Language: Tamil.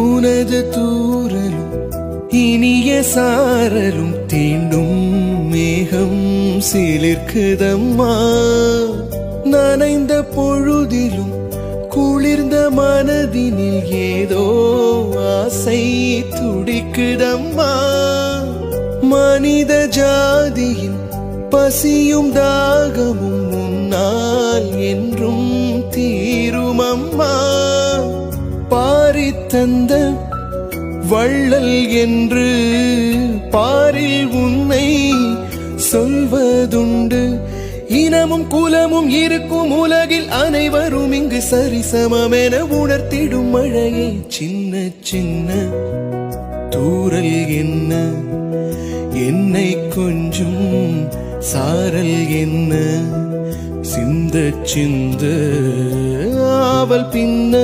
உனது தூரலும் இனிய சாரலும் தீண்டும் மேகம் சிலிர்க்குதம்மா. நனைந்த பொழுதிலும் குளிர்ந்த மனதினில் ஏதோ ஆசை துடிக்குதம்மா. மனித ஜாதியின் பசியும் தாகமும் முன்னால் என்றும் தீருமம்மா. பாரித்தந்த வள்ளல் என்று பாரில் உன்னை சொல்வதுண்டு. இனமும் குலமும் இருக்கும் உலகில் அனைவரும் இங்கு சரிசமமென உணர்த்திடும் மழையே. சின்ன சின்ன தூரல் என்ன, என்னை கொஞ்சம் சாரல் என்ன, சிந்த சிந்த ஆவல் பின்ன.